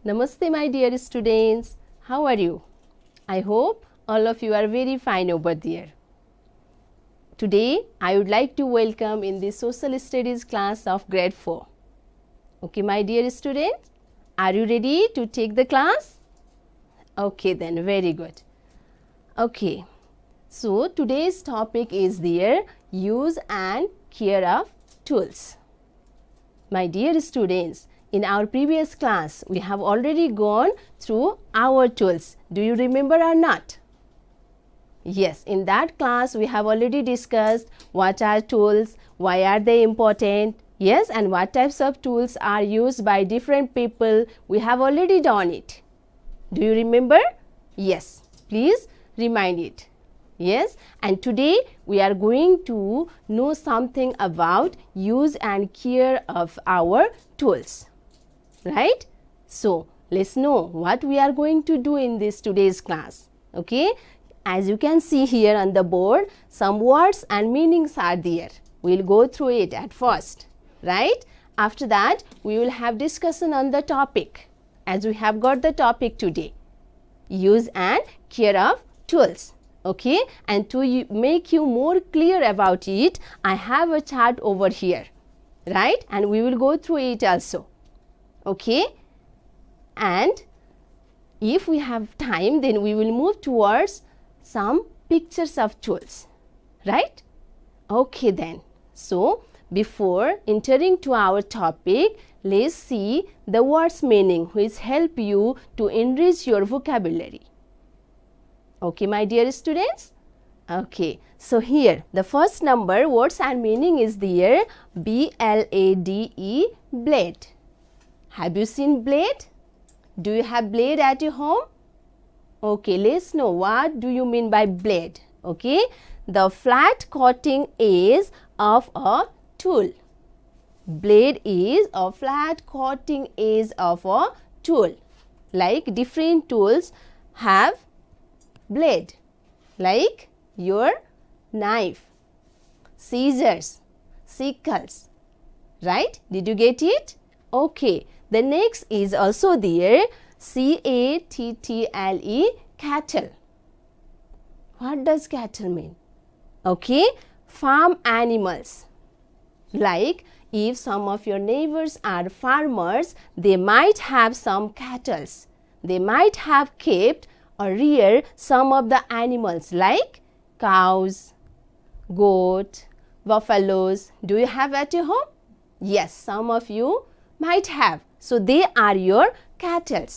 Namaste my dear students, how are you? I hope all of you are very fine over there. Today I would like to welcome in the social studies class of grade 4. Okay my dear students, are you ready to take the class? Okay then, very good. Okay, so today's topic is there use and care of tools. My dear students, in our previous class, we have already gone through our tools. Do you remember or not? Yes, in that class, we have already discussed what are tools, why are they important, yes, and what types of tools are used by different people. We have already done it. Do you remember? Yes, please remind it. Yes, and today we are going to know something about use and care of our tools. Right? So, let's know what we are going to do in this today's class. Okay? As you can see here on the board, some words and meanings are there. We will go through it at first. Right? After that, we will have discussion on the topic, as we have got the topic today. Use and care of tools. Okay? And to make you more clear about it, I have a chart over here. Right? And we will go through it also. Okay, and if we have time, then we will move towards some pictures of tools, right? Okay then, so before entering to our topic, let's see the words meaning which help you to enrich your vocabulary. Okay my dear students? Okay, so here the first number words and meaning is there, B-L-A-D-E, blade. Have you seen blade? Do you have blade at your home? Okay, let's know what do you mean by blade. Okay, the flat cutting edge of a tool. Blade is a flat cutting edge of a tool. Like different tools have blade. Like your knife, scissors, sickles. Right? Did you get it? Okay. The next is also there, C-A-T-T-L-E, cattle. What does cattle mean? Okay, farm animals. Like if some of your neighbors are farmers, they might have some cattle. They might have kept or rear some of the animals like cows, goat, buffaloes. Do you have at your home? Yes, some of you might have. So, they are your cattle,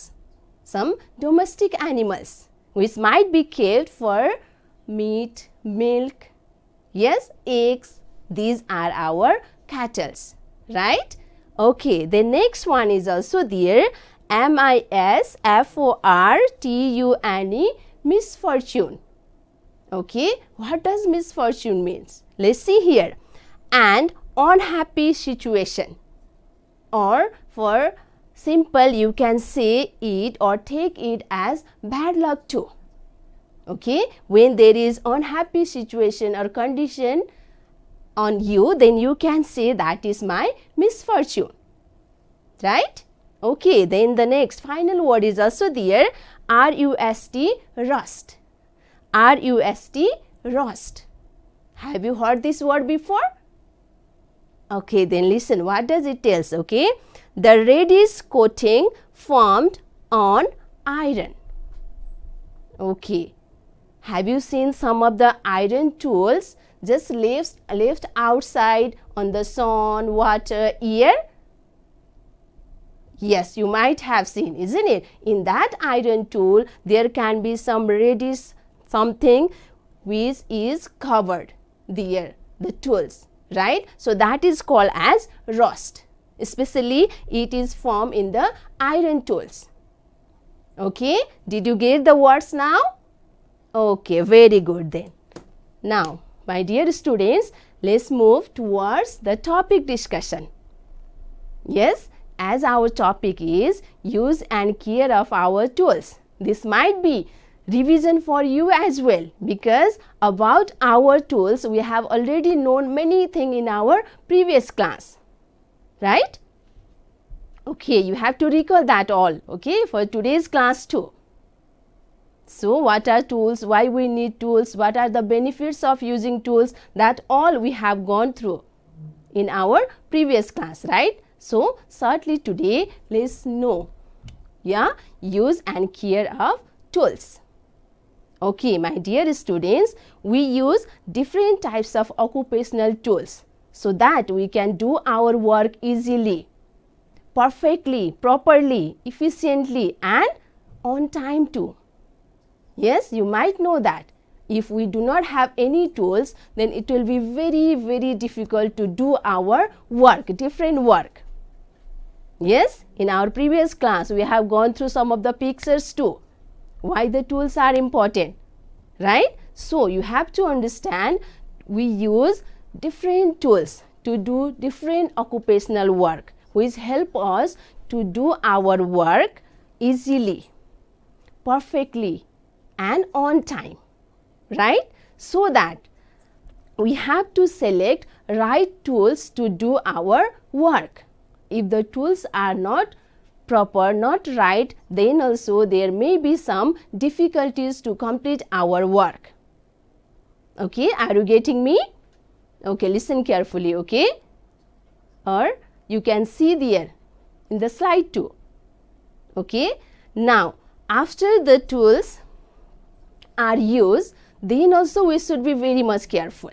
some domestic animals which might be kept for meat, milk, yes, eggs. These are our cattle, right? Okay, the next one is also there, M-I-S-F-O-R-T-U-N-E, misfortune. Okay, what does misfortune means? Let's see here. And unhappy situation. Or for simple, you can say it or take it as bad luck too. Okay, when there is unhappy situation or condition on you, then you can say that is my misfortune. Right? Okay, then the next final word is also there, R-U-S-T, rust. R-U-S-T, rust. Have you heard this word before? Okay, then listen, what does it tell? Okay, the reddish coating formed on iron. Okay, have you seen some of the iron tools just left outside on the sun, water, air? Yes, you might have seen, isn't it? In that iron tool, there can be some reddish something which is covered there, the tools. Right? So, that is called as rust. Especially, it is formed in the iron tools. Okay? Did you get the words now? Okay, very good then. Now, my dear students, let's move towards the topic discussion. Yes, as our topic is use and care of our tools. This might be revision for you as well, because about our tools we have already known many things in our previous class, right? Okay, you have to recall that all, okay, for today's class too. So, what are tools, why we need tools, what are the benefits of using tools, that all we have gone through in our previous class, right? So, certainly today let's know, yeah, use and care of tools. Okay, my dear students, we use different types of occupational tools so that we can do our work easily, perfectly, properly, efficiently and on time too. Yes, you might know that if we do not have any tools, then it will be very difficult to do our work, different work. Yes, in our previous class we have gone through some of the pictures too. Why the tools are important, right? So you have to understand we use different tools to do different occupational work, which help us to do our work easily, perfectly and on time, right? So that we have to select right tools to do our work. If the tools are not proper, not right, then also there may be some difficulties to complete our work. Okay, are you getting me? Okay, listen carefully, okay? Or you can see there in the slide too. Okay, now after the tools are used, then also we should be very much careful.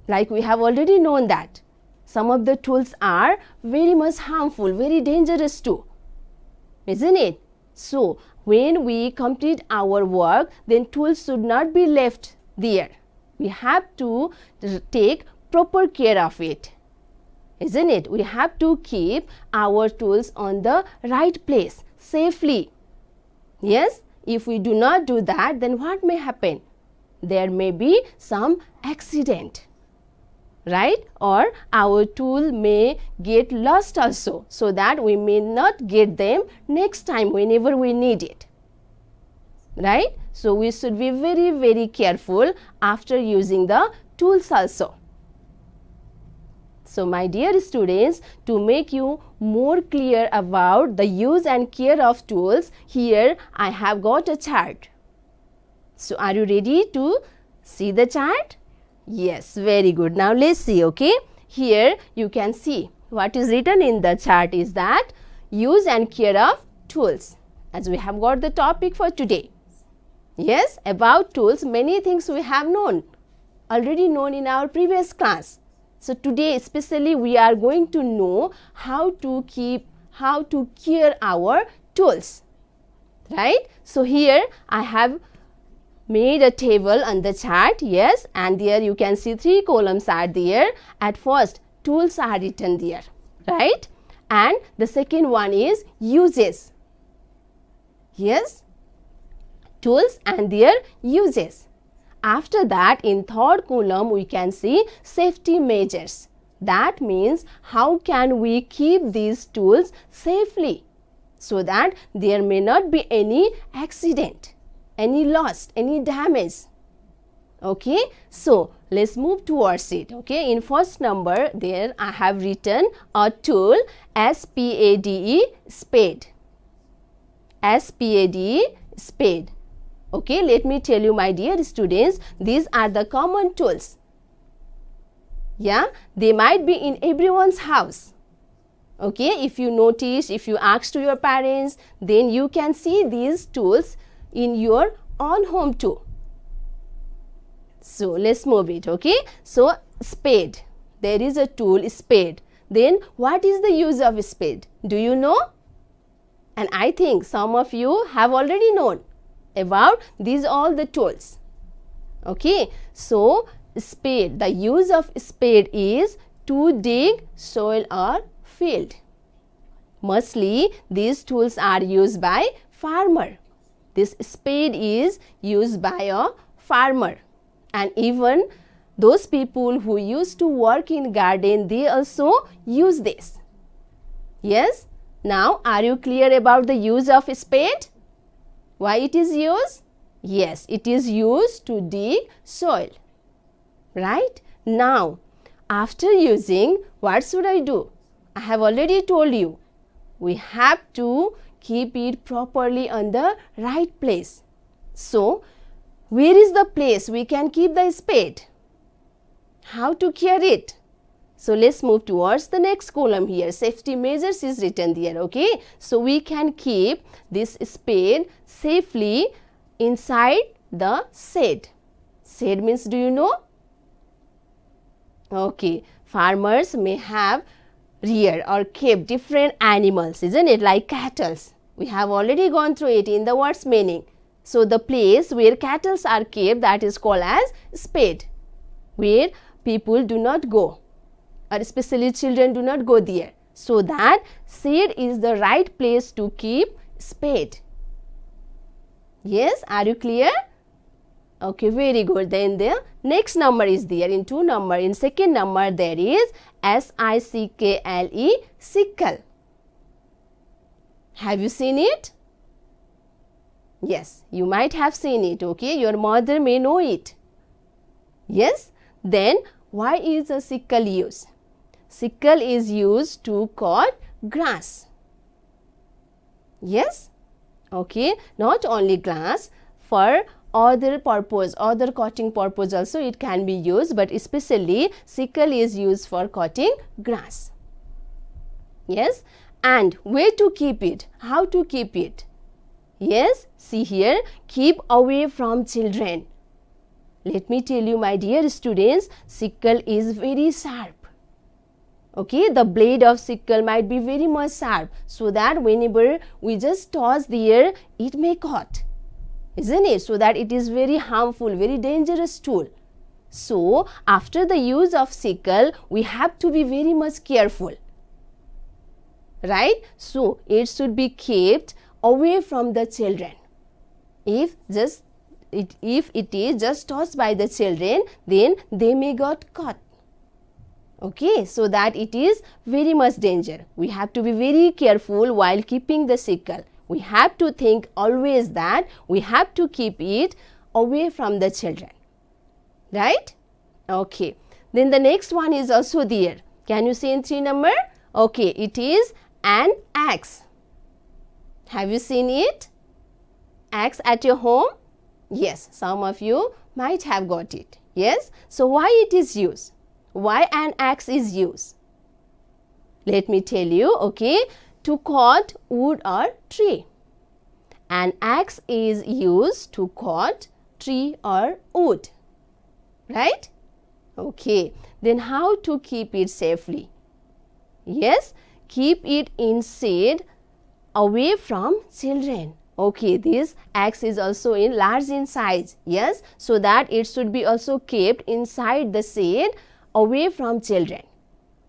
Like we have already known that some of the tools are very much harmful, very dangerous too, isn't it? So when we complete our work, then tools should not be left there. We have to take proper care of it, isn't it? We have to keep our tools on the right place safely. Yes, if we do not do that, then what may happen? There may be some accident, right? Or our tool may get lost also, so that we may not get them next time whenever we need it, right? So we should be very careful after using the tools also. So my dear students, to make you more clear about the use and care of tools, here I have got a chart. So are you ready to see the chart? Yes, very good. Now let's see, okay? Here you can see what is written in the chart is that use and care of tools, as we have got the topic for today. Yes, about tools, many things we have already known in our previous class. So today especially we are going to know how to care our tools, right? So here I have made a table on the chart, yes, and there you can see 3 columns are there. At first tools are written there, right? And the second one is uses, yes, tools and their uses. After that, in third column we can see safety measures. That means how can we keep these tools safely so that there may not be any accident, any loss, any damage. Okay, so let's move towards it. Okay, in first number there I have written a tool, S-P-A-D-E, spade. S-P-A-D-E, spade. Okay, let me tell you, my dear students, these are the common tools. Yeah, they might be in everyone's house. Okay, if you notice, if you ask to your parents, then you can see these tools in your own home too. So let's move it. Okay, so spade, there is a tool, spade. Then what is the use of spade? Do you know? And I think some of you have already known about these all the tools. Okay, so spade, the use of spade is to dig soil or field. Mostly these tools are used by farmer. This spade is used by a farmer, and even those people who used to work in garden, they also use this. Yes, now are you clear about the use of spade? Why it is used? Yes, it is used to dig soil, right? Now, after using, what should I do? I have already told you, we have to keep it properly on the right place. So, where is the place we can keep the spade? How to care it? So, let's move towards the next column here. Safety measures is written there, okay? So, we can keep this spade safely inside the shed. Shed means, do you know? Okay, farmers may have reared or kept different animals, isn't it? Like cattle. We have already gone through it in the word's meaning. So, the place where cattle are kept, that is called as spade, where people do not go, or especially children do not go there. So, that shed is the right place to keep spade. Yes, are you clear? Okay, very good. Then the next number is there in 2 number. In second number there is S-I-C-K-L-E, sickle. Have you seen it? Yes, you might have seen it, okay. Your mother may know it. Yes, then why is a sickle used? Sickle is used to cut grass. Yes, okay, not only grass, for other purpose, other cutting purpose also it can be used, but especially sickle is used for cutting grass. Yes, and where to keep it? How to keep it? Yes, see here, keep away from children. Let me tell you, my dear students, sickle is very sharp. Okay, the blade of sickle might be very much sharp, so that whenever we just toss the air, it may cut, isn't it? So that it is very harmful, very dangerous tool. So, after the use of sickle, we have to be very much careful, right? So, it should be kept away from the children. If it is just tossed by the children, then they may get caught. Okay, so that it is very much danger. We have to be very careful while keeping the sickle. We have to think always that we have to keep it away from the children, right? Okay, then the next one is also there. Can you see in 3 number? Okay, it is an axe. Have you seen it? Axe at your home? Yes, some of you might have got it. Yes, so why it is used? Why an axe is used? Let me tell you, okay, to cut wood or tree. An axe is used to cut tree or wood, right? Okay, then how to keep it safely? Yes, keep it in shade away from children. Okay, this axe is also large in size, yes, so that it should be also kept inside the shade away from children,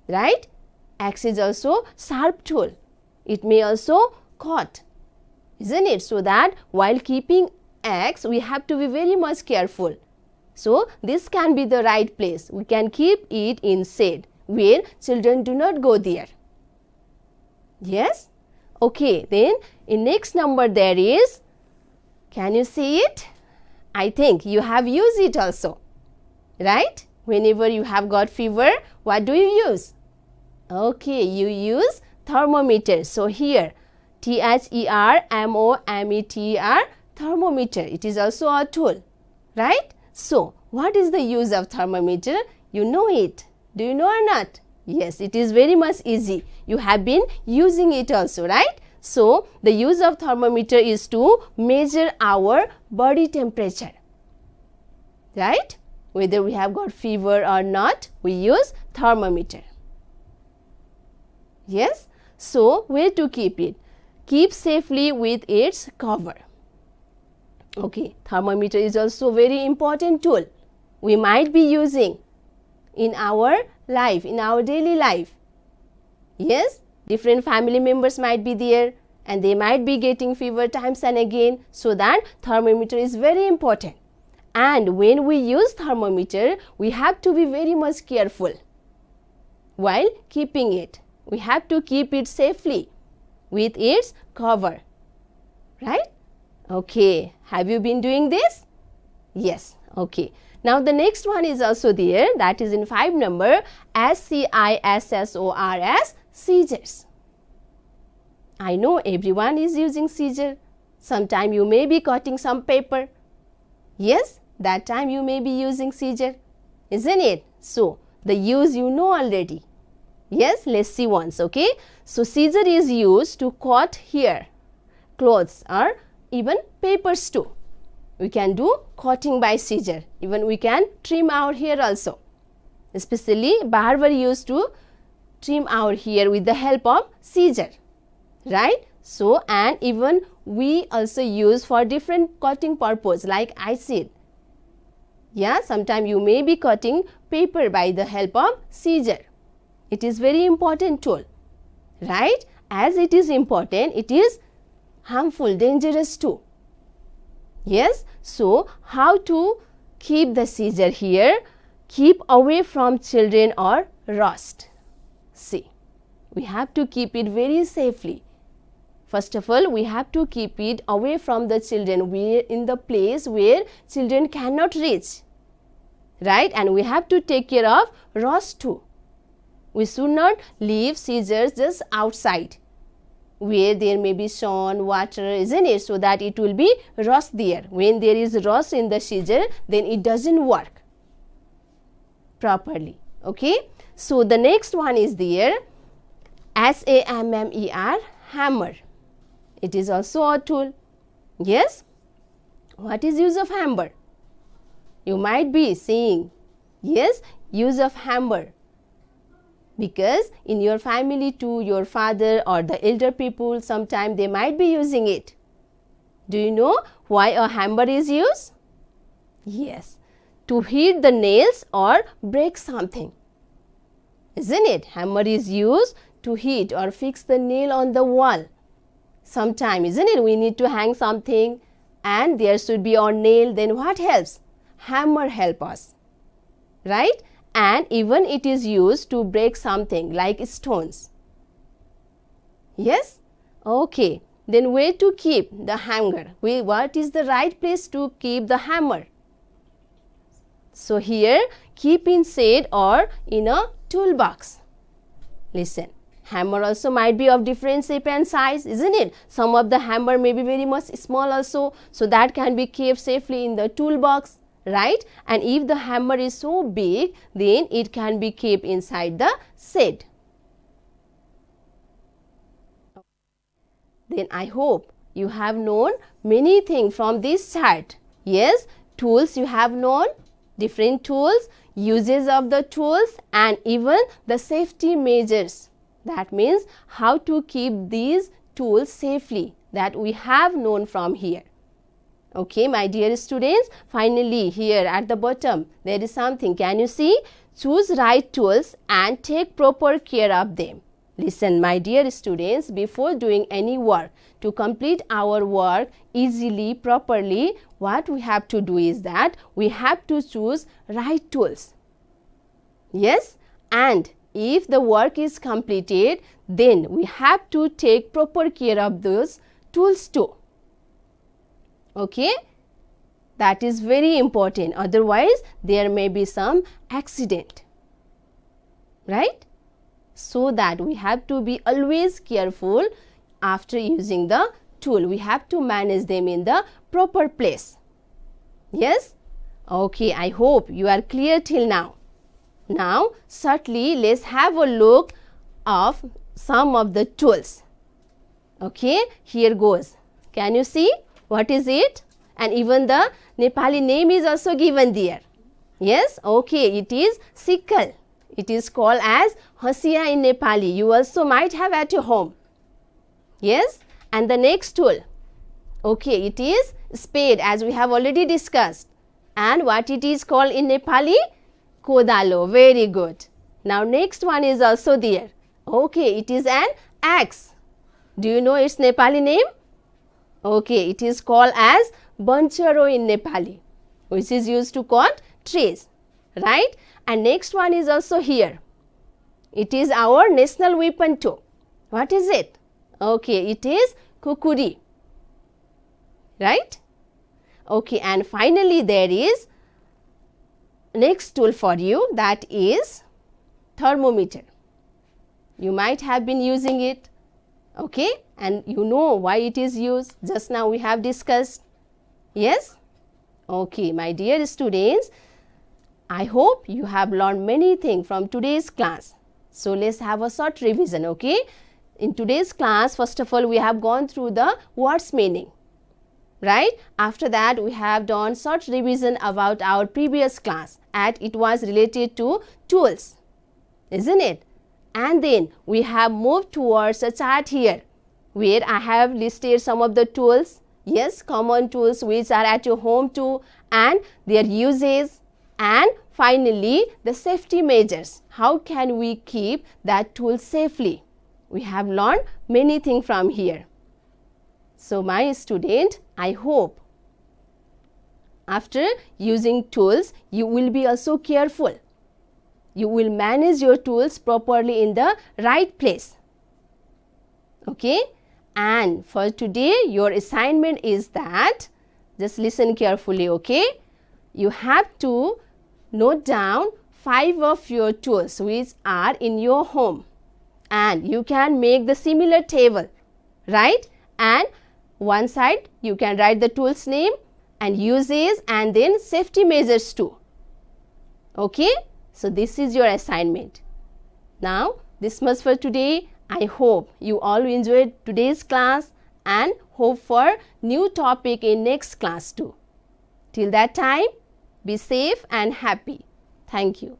right? Axe is also sharp tool. It may also cut, isn't it? So that while keeping axe, we have to be very much careful. So this can be the right place. We can keep it in shade where children do not go there. Yes? Okay, then in next number there is, can you see it? I think you have used it also, right? Whenever you have got fever, what do you use? Okay, you use thermometer. So here, thermometer, thermometer. It is also a tool, right? So, what is the use of thermometer? You know it. Do you know or not? Yes, it is very much easy. You have been using it also, right? So, the use of thermometer is to measure our body temperature, right? Whether we have got fever or not, we use thermometer. Yes? So, where to keep it? Keep safely with its cover. Okay, thermometer is also very important tool. We might be using in our life, in our daily life. Yes, different family members might be there and they might be getting fever times and again, so that thermometer is very important. And when we use thermometer, we have to be very much careful while keeping it. We have to keep it safely with its cover, right? Okay, have you been doing this? Yes, okay. Now the next one is also there, that is in 5 number, SCISSORS, scissors. I know everyone is using scissors. Sometime you may be cutting some paper. Yes, that time you may be using scissors, isn't it? So, the use you know already. Yes, let's see once, okay? So, scissor is used to cut hair, clothes or even papers too. We can do cutting by scissor. Even we can trim our hair also. Especially barber used to trim our hair with the help of scissor, right? So, and even we also use for different cutting purpose, like I said. Yeah, sometimes you may be cutting paper by the help of scissor. It is very important tool, right? As it is important, it is harmful, dangerous too. Yes, so how to keep the scissor here? Keep away from children or rust. See, we have to keep it very safely. First of all, we have to keep it away from the children, in the place where children cannot reach, right? And we have to take care of rust too. We should not leave scissors just outside where there may be sun, water, isn't it? So that it will be rust there. When there is rust in the scissor, then it doesn't work properly. Okay. So the next one is there, SAMMER, hammer. It is also a tool. Yes. What is use of hammer? You might be saying, yes, use of hammer. Because in your family too, your father or the elder people, sometime they might be using it. Do you know why a hammer is used? Yes, to hit the nails or break something. Isn't it? Hammer is used to hit or fix the nail on the wall. Sometime, isn't it? We need to hang something and there should be a nail. Then what helps? Hammer help us, right? And even it is used to break something like stones. Yes? Okay. Then where to keep the hammer? What is the right place to keep the hammer? So here, keep in shade or in a toolbox. Listen. Hammer also might be of different shape and size, isn't it? Some of the hammer may be very much small also, so that can be kept safely in the toolbox, right? And if the hammer is so big, then it can be kept inside the shed. Then I hope you have known many things from this chart. Yes, tools you have known, different tools, uses of the tools, and even the safety measures. That means how to keep these tools safely, that we have known from here. Okay, my dear students, finally here at the bottom there is something. Can you see? Choose right tools and take proper care of them. Listen, my dear students, before doing any work, to complete our work easily, properly, what we have to do is that we have to choose right tools. Yes, and if the work is completed, then we have to take proper care of those tools too. Okay, that is very important. Otherwise, there may be some accident, right? So that we have to be always careful after using the tool. We have to manage them in the proper place. Yes? Okay, I hope you are clear till now. Now, certainly, let's have a look of some of the tools. Okay, here goes. Can you see what is it? And even the Nepali name is also given there. Yes, okay, it is sickle. It is called as hasiya in Nepali. You also might have at your home. Yes, and the next tool. Okay, it is spade, as we have already discussed. And what it is called in Nepali? Kodalo. Very good. Now next one is also there. Okay, it is an axe. Do you know its Nepali name? Okay, it is called as bancharo in Nepali, which is used to cut trees, right? And next one is also here. It is our national weapon too. What is it? Okay, it is kukuri, right? Okay, and finally there is next tool for you, that is thermometer. You might have been using it, okay, and you know why it is used. Just now we have discussed. Yes? Okay, my dear students, I hope you have learned many things from today's class. So let's have a short revision, okay? In today's class, first of all, we have gone through the words meaning, right? After that, we have done short revision about our previous class, and it was related to tools, isn't it? And then we have moved towards a chart here, where I have listed some of the tools, yes, common tools which are at your home too, and their uses, and finally the safety measures. How can we keep that tool safely? We have learned many things from here. So my student, I hope after using tools, you will be also careful. You will manage your tools properly in the right place. Okay? And for today, your assignment is that, just listen carefully, okay? You have to note down 5 of your tools which are in your home. And you can make the similar table, right? And one side you can write the tool's name and uses and then safety measures too. Okay? So this is your assignment. Now this much for today. I hope you all enjoyed today's class and hope for new topic in next class too. Till that time, be safe and happy. Thank you.